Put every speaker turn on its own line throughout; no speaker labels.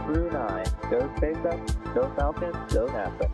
through 9. Go SpaceX, go Falcon, go NASA.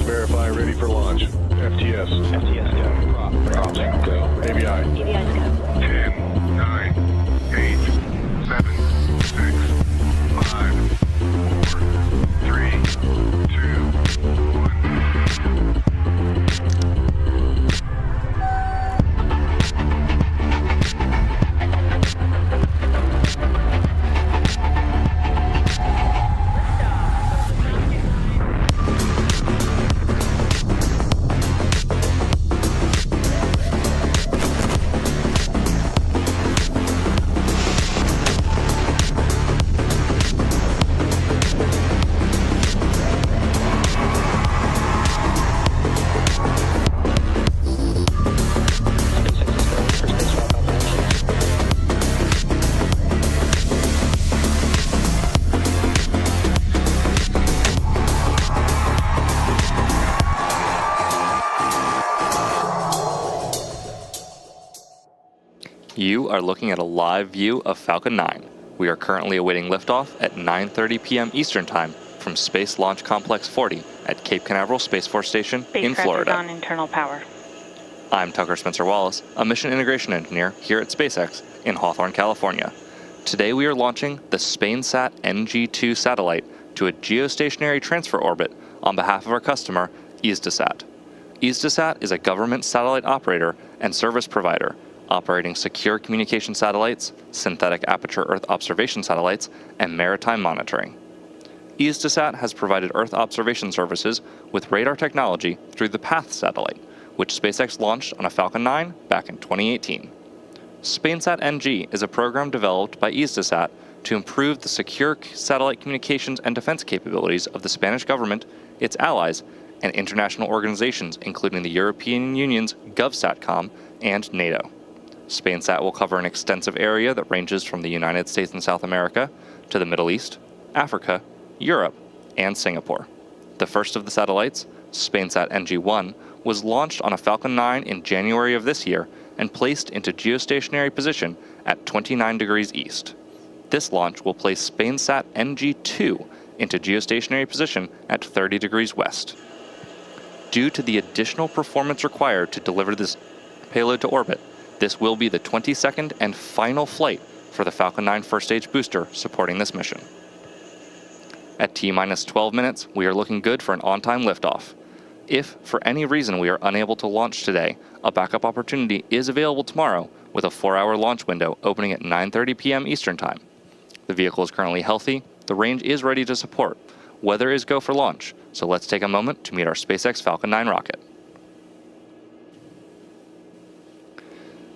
Verify ready for launch. FTS.
FTS go.
Props go. ABI.
ABI's go.
10, 9, 8, 7, 6, 5, 4, 3, 2, 1.
You are looking at a live view of Falcon 9. We are currently awaiting liftoff at 9:30 p.m. Eastern Time from Space Launch Complex 40 at Cape Canaveral Space Force Station in Florida.
Spacecraft is on internal power.
I'm Tucker Spencer Wallace, a mission integration engineer here at SpaceX in Hawthorne, California. Today we are launching the SpainSat-NG-2 satellite to a geostationary transfer orbit on behalf of our customer, Hisdesat. Hisdesat is a government satellite operator and service provider operating secure communication satellites, synthetic aperture Earth observation satellites, and maritime monitoring. Hisdesat has provided Earth observation services with radar technology through the PATH satellite, which SpaceX launched on a Falcon 9 back in 2018. SpainSat-NG is a program developed by Hisdesat to improve the secure satellite communications and defense capabilities of the Spanish government, its allies, and international organizations including the European Union's GovSatcom and NATO. SpainSat will cover an extensive area that ranges from the United States and South America to the Middle East, Africa, Europe, and Singapore. The first of the satellites, SpainSat-NG-1, was launched on a Falcon 9 in January of this year and placed into geostationary position at 29 degrees east. This launch will place SpainSat-NG-2 into geostationary position at 30 degrees west. Due to the additional performance required to deliver this payload to orbit, this will be the 22nd and final flight for the Falcon 9 first stage booster supporting this mission. At T-minus 12 minutes, we are looking good for an on-time liftoff. If, for any reason, we are unable to launch today, a backup opportunity is available tomorrow with a 4-hour launch window opening at 9:30 p.m. Eastern Time. The vehicle is currently healthy, the range is ready to support. Weather is go for launch, so let's take a moment to meet our SpaceX Falcon 9 rocket.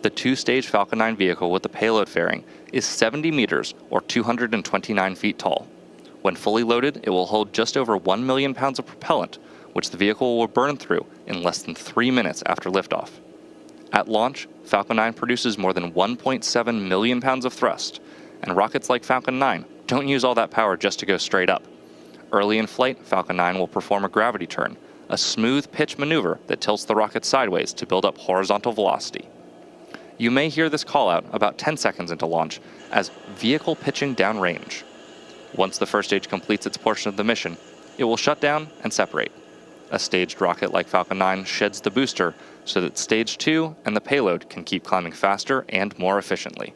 The two-stage Falcon 9 vehicle with the payload fairing is 70 meters or 229 feet tall. When fully loaded, it will hold just over 1 million pounds of propellant, which the vehicle will burn through in less than 3 minutes after liftoff. At launch, Falcon 9 produces more than 1.7 million pounds of thrust, and rockets like Falcon 9 don't use all that power just to go straight up. Early in flight, Falcon 9 will perform a gravity turn, a smooth pitch maneuver that tilts the rocket sideways to build up horizontal velocity. You may hear this callout about 10 seconds into launch as vehicle pitching downrange. Once the first stage completes its portion of the mission, it will shut down and separate. A staged rocket like Falcon 9 sheds the booster so that Stage 2 and the payload can keep climbing faster and more efficiently.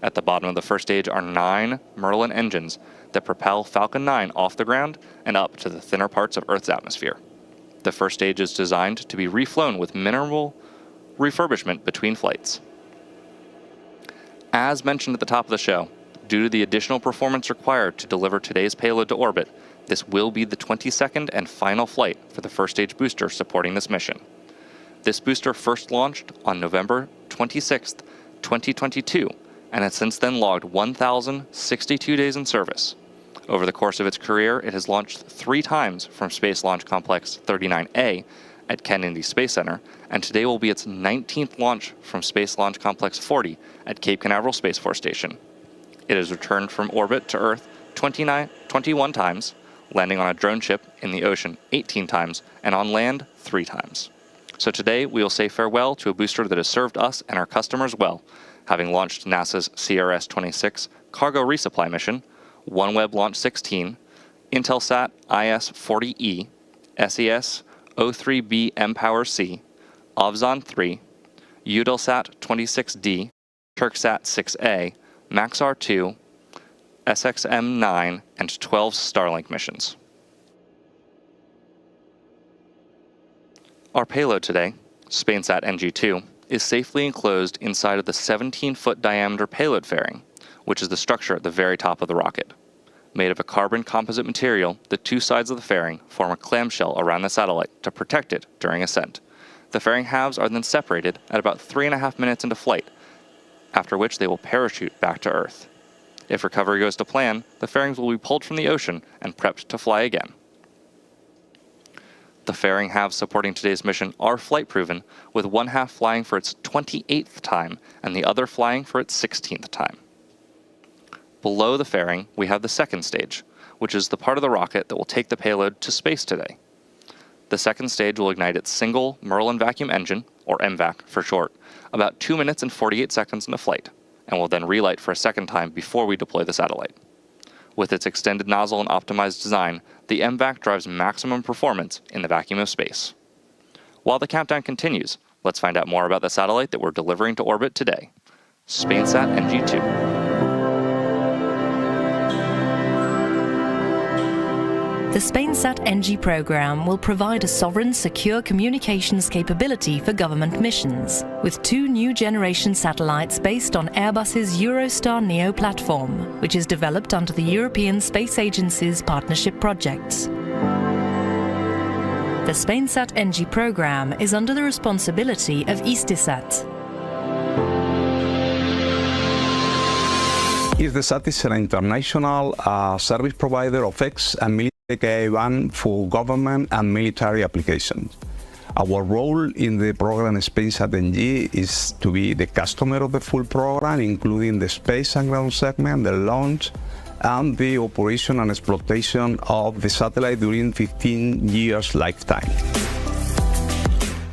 At the bottom of the first stage are 9 Merlin engines that propel Falcon 9 off the ground and up to the thinner parts of Earth's atmosphere. The first stage is designed to be reflown with minimal refurbishment between flights. As mentioned at the top of the show, due to the additional performance required to deliver today's payload to orbit, this will be the 22nd and final flight for the first stage booster supporting this mission. This booster first launched on November 26, 2022, and has since then logged 1,062 days in service. Over the course of its career, it has launched 3 times from Space Launch Complex 39A at Kennedy Space Center, and today will be its 19th launch from Space Launch Complex 40 at Cape Canaveral Space Force Station. It has returned from orbit to Earth 21 times, landing on a drone ship in the ocean 18 times, and on land 3 times. So today we will say farewell to a booster that has served us and our customers well, having launched NASA's CRS-26 cargo resupply mission, OneWeb Launch 16, Intelsat IS-40E, SES-03B mPower-C, Ovzon 3, Eutelsat 26D, Turksat 6A, Maxar 2, SXM-9, and 12 Starlink missions. Our payload today, SpainSat-NG-2, is safely enclosed inside of the 17-foot diameter payload fairing, which is the structure at the very top of the rocket. Made of a carbon composite material, the 2 sides of the fairing form a clamshell around the satellite to protect it during ascent. The fairing halves are then separated at about 3.5 minutes into flight, after which they will parachute back to Earth. If recovery goes to plan, the fairings will be pulled from the ocean and prepped to fly again. The fairing halves supporting today's mission are flight-proven, with one half flying for its 28th time and the other flying for its 16th time. Below the fairing, we have the second stage, which is the part of the rocket that will take the payload to space today. The second stage will ignite its single Merlin vacuum engine, or MVAC for short, about 2 minutes and 48 seconds into flight, and will then relight for a second time before we deploy the satellite. With its extended nozzle and optimized design, the MVAC drives maximum performance in the vacuum of space. While the countdown continues, let's find out more about the satellite that we're delivering to orbit today, SpainSat-NG 2.
The SpainSat-NG program will provide a sovereign, secure communications capability for government missions, with 2 new generation satellites based on Airbus's Eurostar Neo platform, which is developed under the European Space Agency's partnership projects. The SpainSat-NG program is under the responsibility of Hisdesat.
Hisdesat is an international service provider of X and military K1 for government and military applications. Our role in the program SpainSat-NG is to be the customer of the full program, including the space and ground segment, the launch, and the operation and exploitation of the satellite during 15 years lifetime.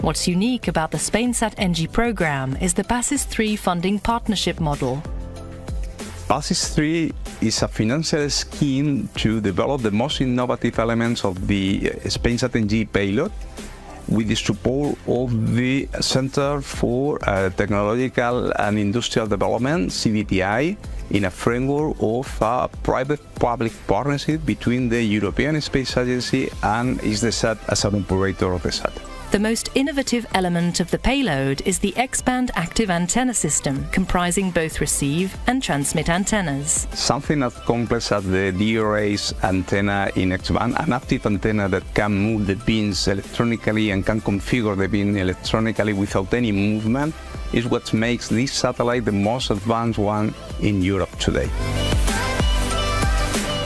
What's unique about the SpainSat-NG program is the PASIS 3 funding partnership model.
PASIS 3 is a financial scheme to develop the most innovative elements of the SpainSat-NG payload with the support of the Center for Technological and Industrial Development, CBTI, in a framework of a private-public partnership between the European Space Agency and Hisdesat as an operator of the sat.
The most innovative element of the payload is the X-band active antenna system, comprising both receive and transmit antennas.
Something as complex as the DRA's antenna in X-band, an active antenna that can move the beams electronically and can configure the beam electronically without any movement, is what makes this satellite the most advanced one in Europe today.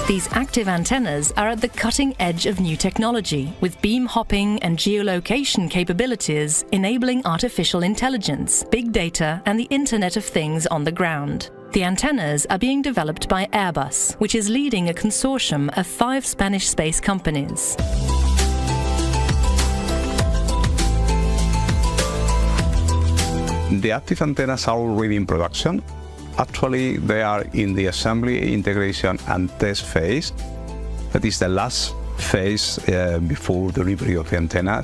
These active antennas are at the cutting edge of new technology, with beam hopping and geolocation capabilities enabling artificial intelligence, big data, and the Internet of Things on the ground. The antennas are being developed by Airbus, which is leading a consortium of 5 Spanish space companies.
The active antennas are already in production. Actually, they are in the assembly, integration, and test phase. That is the last phase before delivery of the antenna.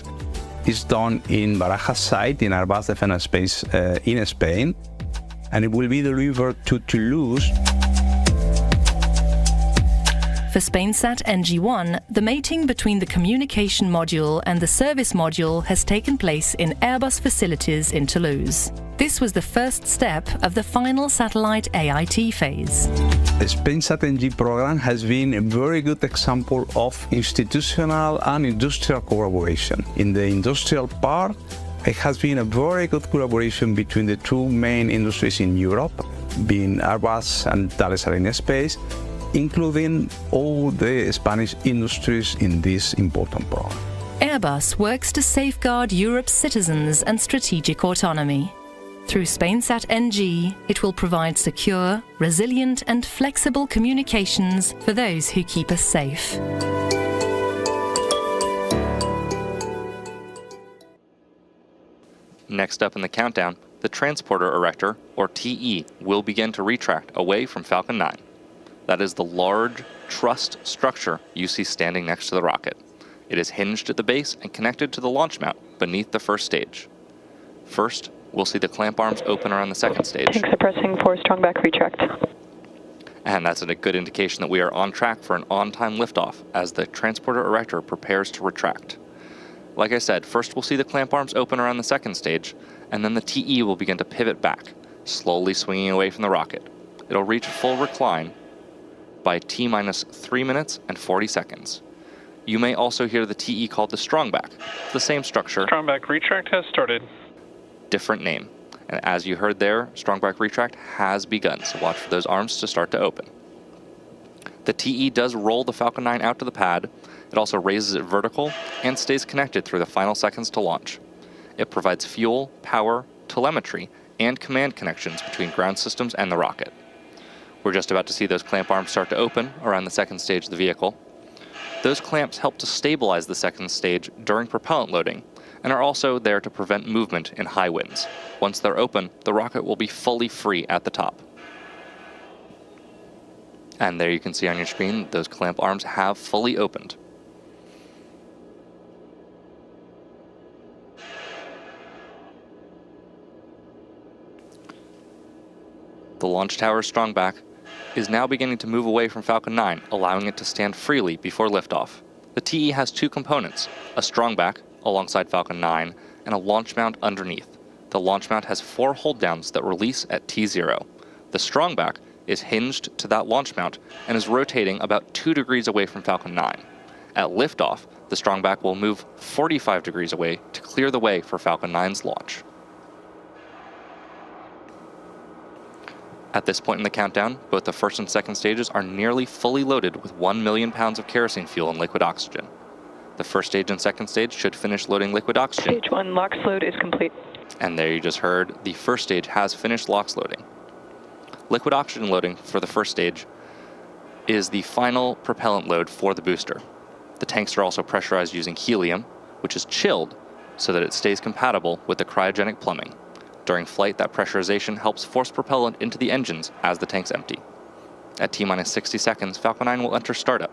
It's done in Barajas site in Airbus Defense Space in Spain, and it will be delivered to Toulouse.
For SpainSat-NG-1, the mating between the communication module and the service module has taken place in Airbus facilities in Toulouse. This was the first step of the final satellite AIT phase.
The SpainSat-NG program has been a very good example of institutional and industrial collaboration. In the industrial part, it has been a very good collaboration between the 2 main industries in Europe, being Airbus and Thales Aerospace, including all the Spanish industries in this important program.
Airbus works to safeguard Europe's citizens and strategic autonomy. Through SpainSat-NG, it will provide secure, resilient, and flexible communications for those who keep us safe.
Next up in the countdown, the transporter erector, or TE, will begin to retract away from Falcon 9. That is the large truss structure you see standing next to the rocket. It is hinged at the base and connected to the launch mount beneath the first stage. First, we'll see the clamp arms open around the second stage.
Suppressing for strong back retract.
And that's a good indication that we are on track for an on-time liftoff as the transporter erector prepares to retract. Like I said, first we'll see the clamp arms open around the second stage, and then the TE will begin to pivot back, slowly swinging away from the rocket. It'll reach full recline by T-minus 3 minutes and 40 seconds. You may also hear the TE called the strongback, the same structure.
Strongback retract has started.
Different name. And as you heard there, strongback retract has begun, so watch for those arms to start to open. The TE does roll the Falcon 9 out to the pad. It also raises it vertical and stays connected through the final seconds to launch. It provides fuel, power, telemetry, and command connections between ground systems and the rocket. We're just about to see those clamp arms start to open around the second stage of the vehicle. Those clamps help to stabilize the second stage during propellant loading, and are also there to prevent movement in high winds. Once they're open, the rocket will be fully free at the top. And there you can see on your screen, those clamp arms have fully opened. The launch tower's strongback is now beginning to move away from Falcon 9, allowing it to stand freely before liftoff. The TE has two components, a strongback alongside Falcon 9 and a launch mount underneath. The launch mount has 4 hold downs that release at T0. The strongback is hinged to that launch mount and is rotating about 2 degrees away from Falcon 9. At liftoff, the strongback will move 45 degrees away to clear the way for Falcon 9's launch. At this point in the countdown, both the first and second stages are nearly fully loaded with 1 million pounds of kerosene fuel and liquid oxygen. The first stage and second stage should finish loading liquid oxygen.
Stage 1 LOX load is complete.
And there you just heard, the first stage has finished LOX loading. Liquid oxygen loading for the first stage is the final propellant load for the booster. The tanks are also pressurized using helium, which is chilled so that it stays compatible with the cryogenic plumbing. During flight, that pressurization helps force propellant into the engines as the tanks empty. At T-minus 60 seconds, Falcon 9 will enter startup.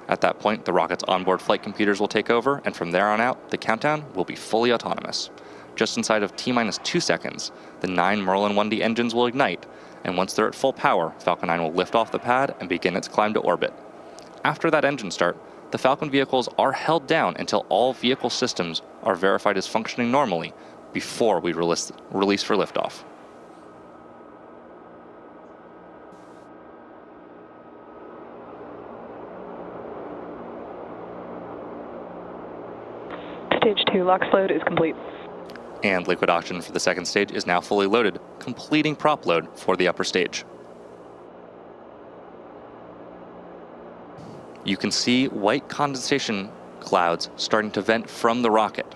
At that point, the rocket's onboard flight computers will take over, and from there on out, the countdown will be fully autonomous. Just inside of T-minus 2 seconds, the 9 Merlin 1D engines will ignite, and once they're at full power, Falcon 9 will lift off the pad and begin its climb to orbit. After that engine start, the Falcon vehicles are held down until all vehicle systems are verified as functioning normally before we release for liftoff.
Stage 2 LOX load is complete.
And liquid oxygen for the second stage is now fully loaded, completing prop load for the upper stage. You can see white condensation clouds starting to vent from the rocket.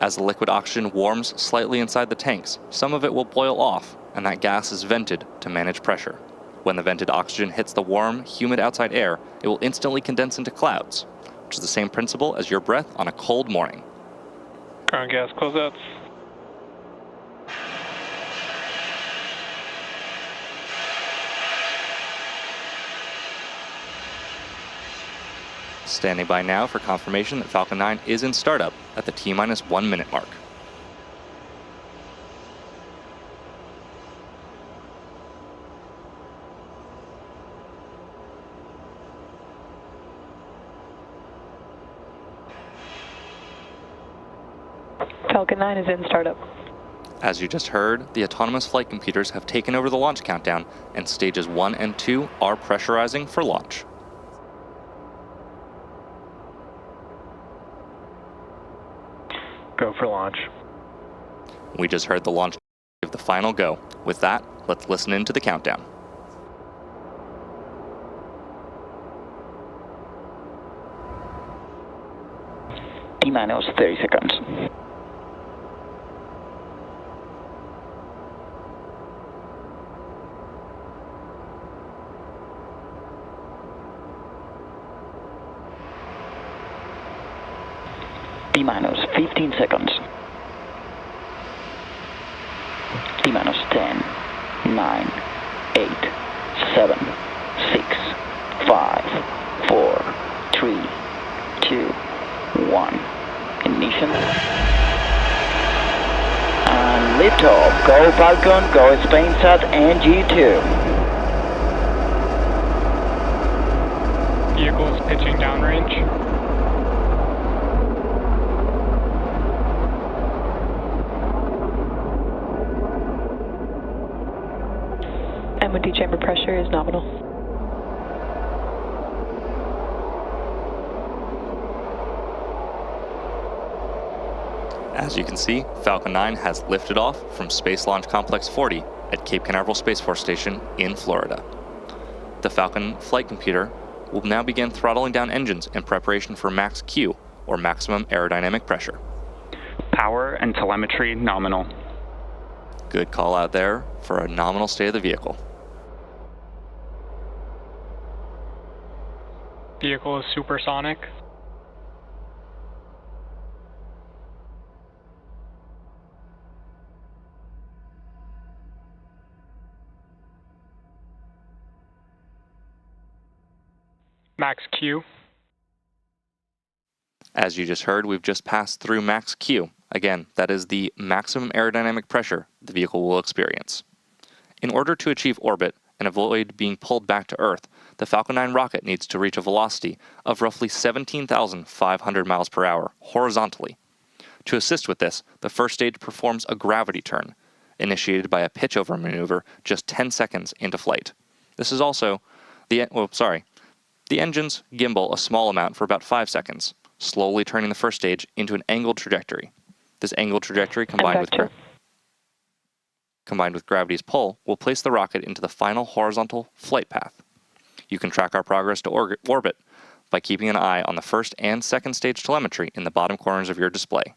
As the liquid oxygen warms slightly inside the tanks, some of it will boil off, and that gas is vented to manage pressure. When the vented oxygen hits the warm, humid outside air, it will instantly condense into clouds, which is the same principle as your breath on a cold morning.
Current gas closeouts.
Standing by now for confirmation that Falcon 9 is in startup at the T-minus 1 minute mark.
Falcon 9 is in startup.
As you just heard, the autonomous flight computers have taken over the launch countdown, and stages 1 and 2 are pressurizing for launch.
Go for launch.
We just heard the launch give the final go. With that, let's listen into the countdown.
T-minus 30 seconds. T-minus 15 seconds. T-minus 10, 9, 8, 7, 6, 5, 4, 3, 2, 1. Ignition. And liftoff. Go Falcon, go SpainSat-NG 2.
Vehicles pitching downrange.
M1D chamber pressure is nominal.
As you can see, Falcon 9 has lifted off from Space Launch Complex 40 at Cape Canaveral Space Force Station in Florida. The Falcon flight computer will now begin throttling down engines in preparation for max Q, or maximum aerodynamic pressure.
Power and telemetry nominal.
Good call out there for a nominal state of the vehicle.
Vehicle is supersonic. Max Q.
As you just heard, we've just passed through max Q. Again, that is the maximum aerodynamic pressure the vehicle will experience. In order to achieve orbit and avoid being pulled back to Earth, the Falcon 9 rocket needs to reach a velocity of roughly 17,500 miles per hour horizontally. To assist with this, the first stage performs a gravity turn, initiated by a pitch-over maneuver just 10 seconds into flight. This is also the engines gimbal a small amount for about 5 seconds, slowly turning the first stage into an angled trajectory. This angled trajectory combined with gravity's pull will place the rocket into the final horizontal flight path. You can track our progress to orbit by keeping an eye on the first and second stage telemetry in the bottom corners of your display.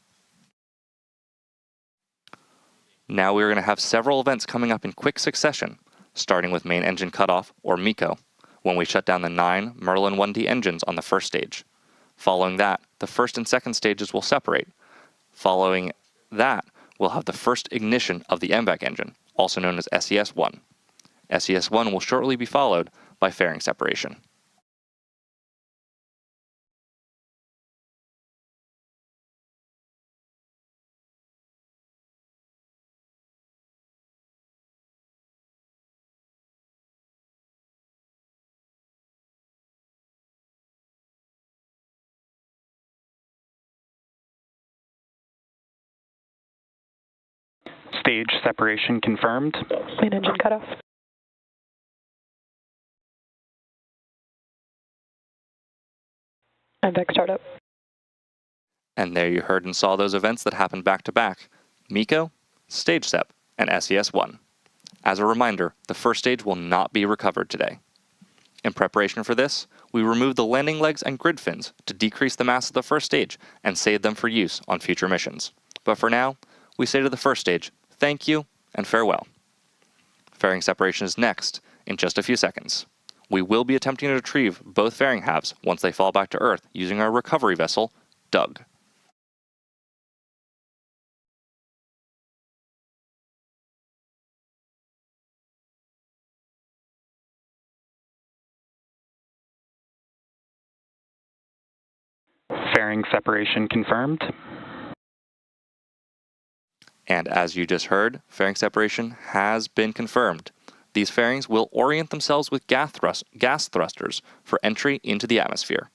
Now we are going to have several events coming up in quick succession, starting with main engine cutoff, or MECO, when we shut down the 9 Merlin 1D engines on the first stage. Following that, the first and second stages will separate. Following that, we'll have the first ignition of the MVAC engine, also known as SES-1. SES-1 will shortly be followed by fairing separation.
Stage separation confirmed.
Main engine cutoff. MVAC startup.
And there you heard and saw those events that happened back to back: MECO, stage sep, and SES-1. As a reminder, the first stage will not be recovered today. In preparation for this, we removed the landing legs and grid fins to decrease the mass of the first stage and save them for use on future missions. But for now, we say to the first stage, thank you and farewell. Fairing separation is next in just a few seconds. We will be attempting to retrieve both fairing halves once they fall back to Earth using our recovery vessel, Doug.
Fairing separation confirmed.
And as you just heard, fairing separation has been confirmed. These fairings will orient themselves with gas thrusters for entry into the atmosphere.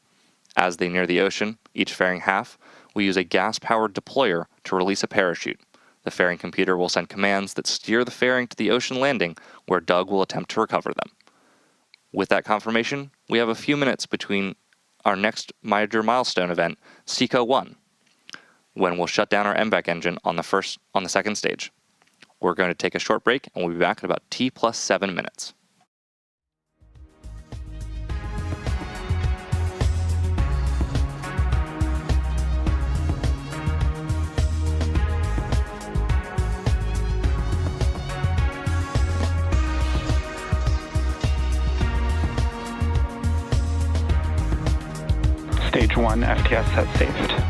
As they near the ocean, each fairing half, we use a gas-powered deployer to release a parachute. The fairing computer will send commands that steer the fairing to the ocean landing, where Doug will attempt to recover them. With that confirmation, we have a few minutes between our next major milestone event, SECO-1, when we'll shut down our MVAC engine on the second stage. We're going to take a short break, and we'll be back in about T+7 minutes.
Stage 1 FTS has saved.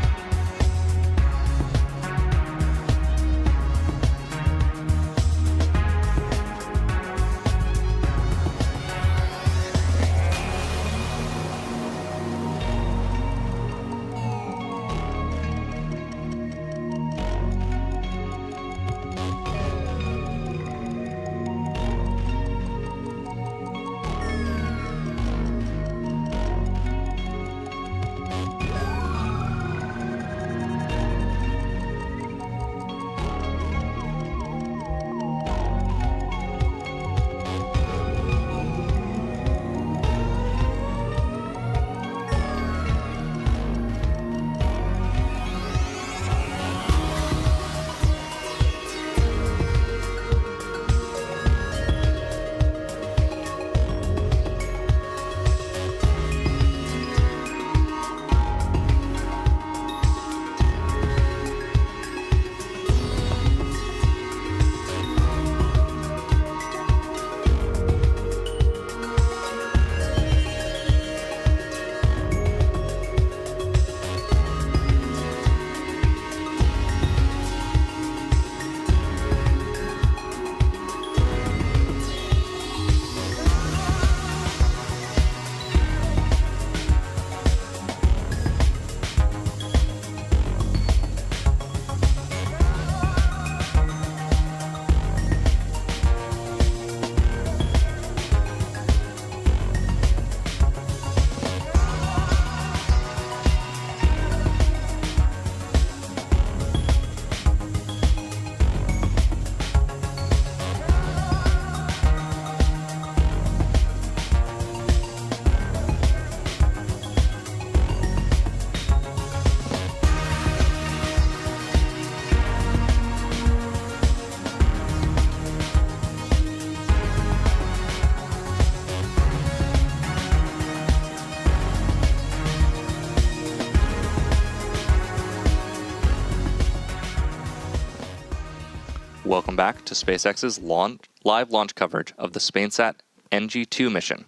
Welcome back to SpaceX's live launch coverage of the SpainSat-NG 2 mission.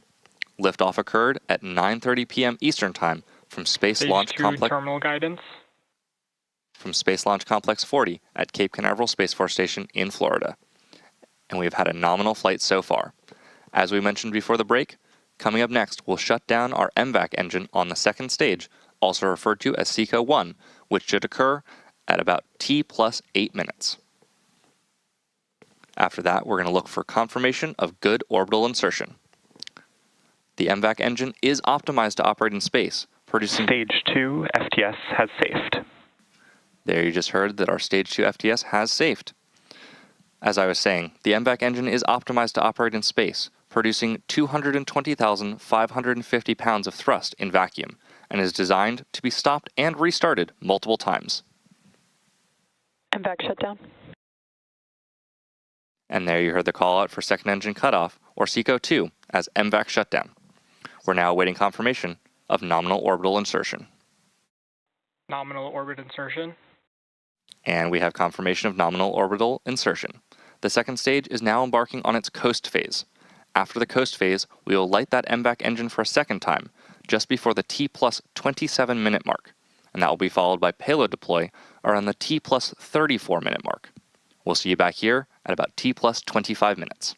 Liftoff occurred at 9:30 p.m. Eastern Time from Space Launch Complex.
Terminal guidance.
From Space Launch Complex 40 at Cape Canaveral Space Force Station in Florida. And we've had a nominal flight so far. As we mentioned before the break, coming up next, we'll shut down our MVAC engine on the second stage, also referred to as SECO-1, which should occur at about T plus 8 minutes. After that, we're going to look for confirmation of good orbital insertion. The MVAC engine is optimized to operate in space, producing...
Stage 2 FTS has safed.
There you just heard that our Stage 2 FTS has safed. As I was saying, the MVAC engine is optimized to operate in space, producing 220,550 pounds of thrust in vacuum, and is designed to be stopped and restarted multiple times.
MVAC shutdown.
And there you heard the call out for second engine cutoff, or SECO-2, as MVAC shutdown. We're now awaiting confirmation of nominal orbital insertion.
Nominal orbit insertion.
And we have confirmation of nominal orbital insertion. The second stage is now embarking on its coast phase. After the coast phase, we will light that MVAC engine for a second time, just before the T plus 27 minute mark. And that will be followed by payload deploy around the T plus 34 minute mark. We'll see you back here at about T plus 25 minutes.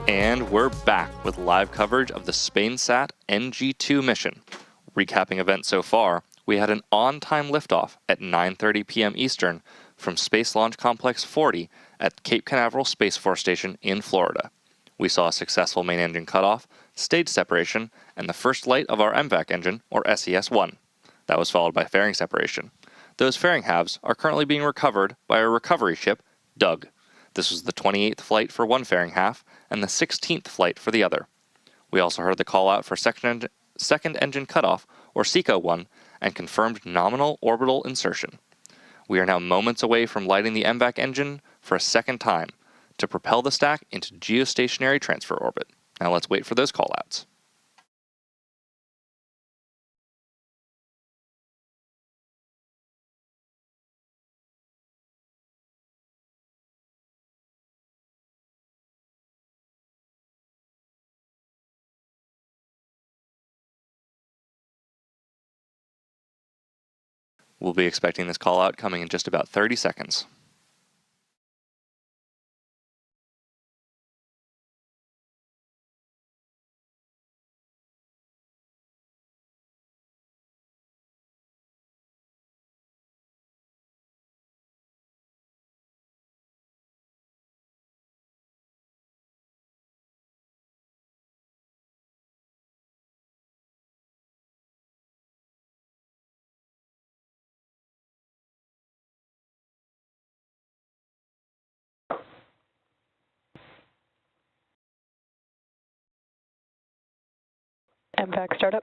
And we're back with live coverage of the SpainSat-NG mission. Recapping events so far, we had an on-time liftoff at 9:30 p.m. Eastern from Space Launch Complex 40 at Cape Canaveral Space Force Station in Florida. We saw a successful main engine cutoff, stage separation, and the first light of our MVAC engine, or SES-1. That was followed by fairing separation. Those fairing halves are currently being recovered by our recovery ship, Doug. This was the 28th flight for one fairing half and the 16th flight for the other. We also heard the call out for second engine cutoff, or SECO-1, and confirmed nominal orbital insertion. We are now moments away from lighting the MVAC engine for a second time to propel the stack into geostationary transfer orbit. Now let's wait for those callouts. We'll be expecting this call out coming in just about 30 seconds.
MVAC startup.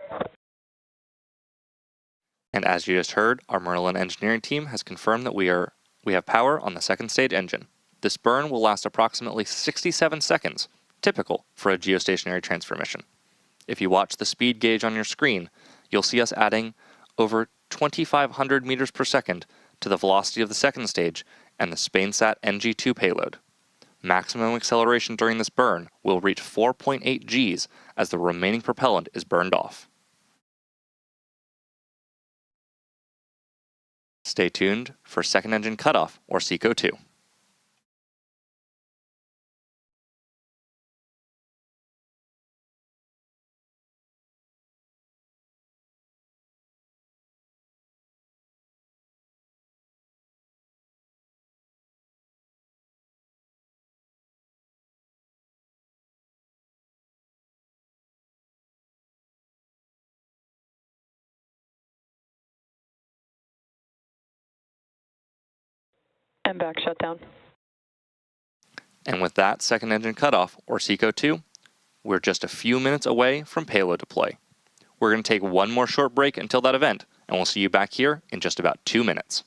And as you just heard, our Merlin engineering team has confirmed that we have power on the second stage engine. This burn will last approximately 67 seconds, typical for a geostationary transfer mission. If you watch the speed gauge on your screen, you'll see us adding over 2,500 meters per second to the velocity of the second stage and the SpainSat-NG payload. Maximum acceleration during this burn will reach 4.8 Gs as the remaining propellant is burned off. Stay tuned for second engine cutoff, or SECO-2.
MVAC shutdown.
And with that second engine cutoff, or SECO-2, we're just a few minutes away from payload deploy. We're going to take one more short break until that event, and we'll see you back here in just about 2 minutes.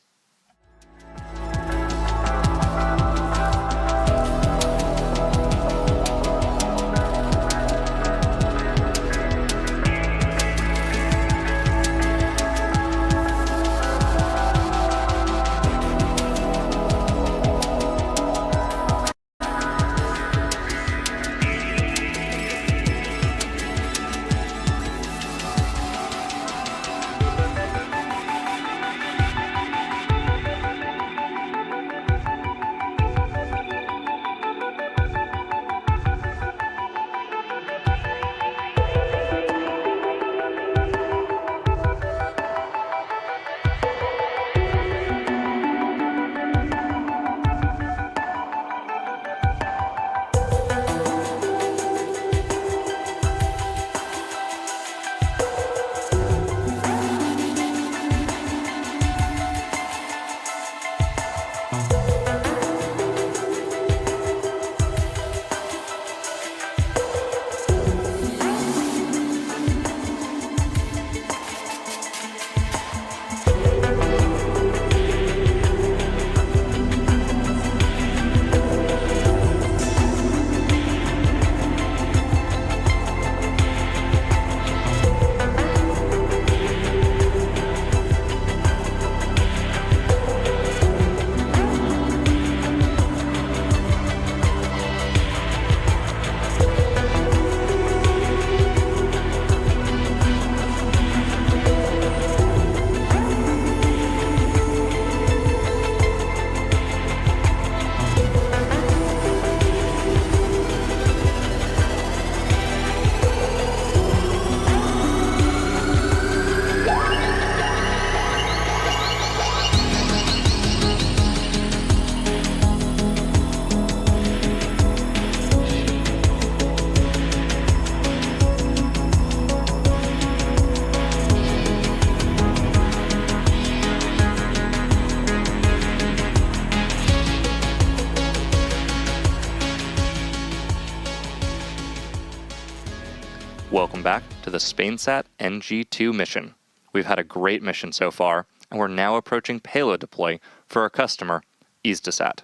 Welcome back to the SpainSat-NG mission. We've had a great mission so far, and we're now approaching payload deploy for our customer, Hisdesat.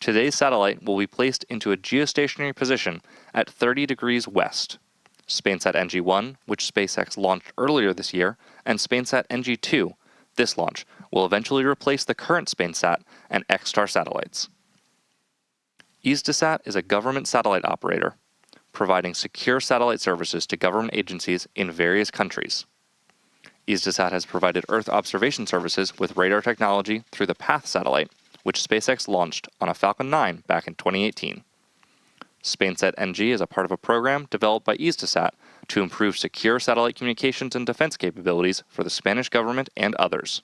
Today's satellite will be placed into a geostationary position at 30 degrees west. SpainSat-NG-1, which SpaceX launched earlier this year, and SpainSat-NG-2, this launch, will eventually replace the current SpainSat and X-Star satellites. Hisdesat is a government satellite operator, providing secure satellite services to government agencies in various countries. Hisdesat has provided Earth observation services with radar technology through the PATH satellite, which SpaceX launched on a Falcon 9 back in 2018. SpainSat-NG is a part of a program developed by Hisdesat to improve secure satellite communications and defense capabilities for the Spanish government and others.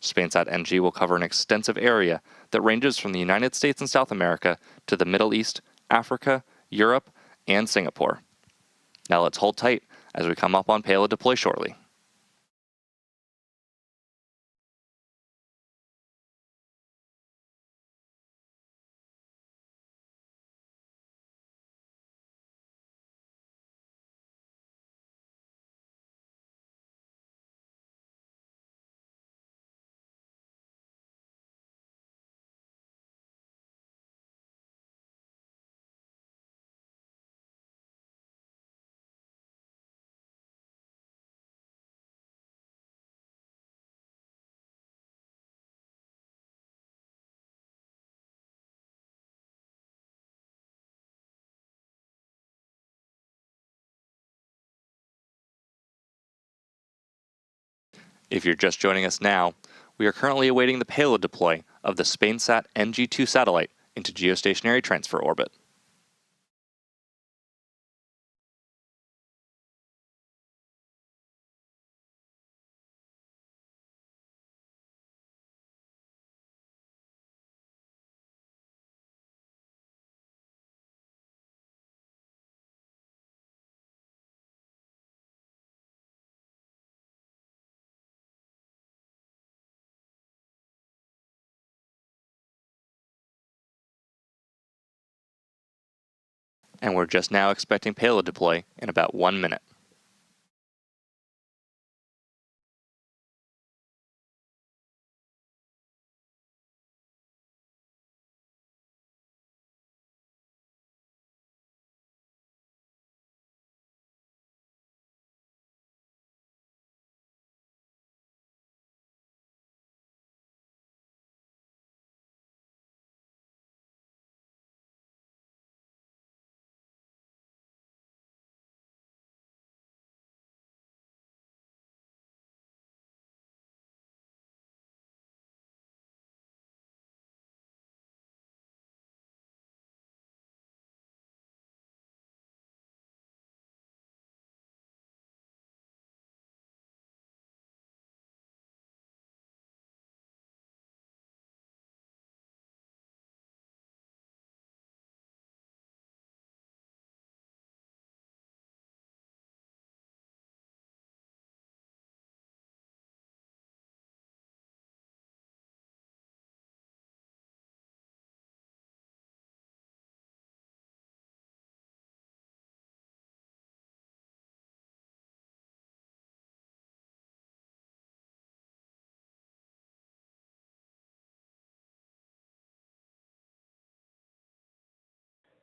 SpainSat-NG will cover an extensive area that ranges from the United States and South America to the Middle East, Africa, Europe, and Singapore. Now let's hold tight as we come up on payload deploy shortly. If you're just joining us now, we are currently awaiting the payload deploy of the SpainSat-NG satellite into geostationary transfer orbit. and we're just now expecting payload deploy in about 1 minute.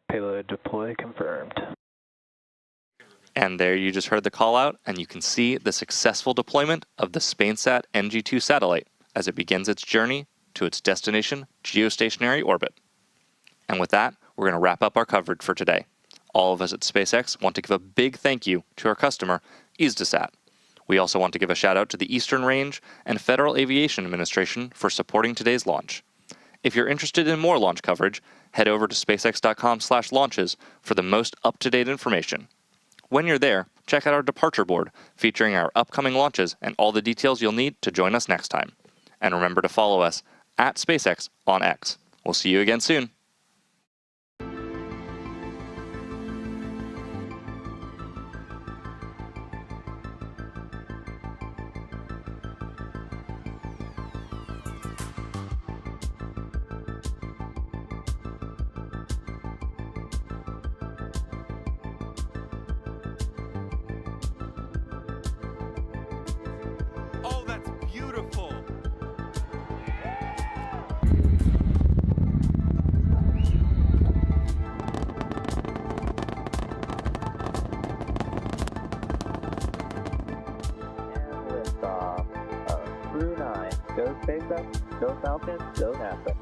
Payload deploy confirmed.
And there you just heard the call out, and you can see the successful deployment of the SpainSat-NG satellite as it begins its journey to its destination geostationary orbit. And with that, we're going to wrap up our coverage for today. All of us at SpaceX want to give a big thank you to our customer, Hisdesat. We also want to give a shout out to the Eastern Range and Federal Aviation Administration for supporting today's launch. If you're interested in more launch coverage, head over to spacex.com/launches for the most up-to-date information. When you're there, check out our departure board featuring our upcoming launches and all the details you'll need to join us next time. And remember to follow us at SpaceX on X. We'll see you again soon.
Oh, that's beautiful!
And liftoff of Crew 9. Go SpaceX, go Falcon, go NASA.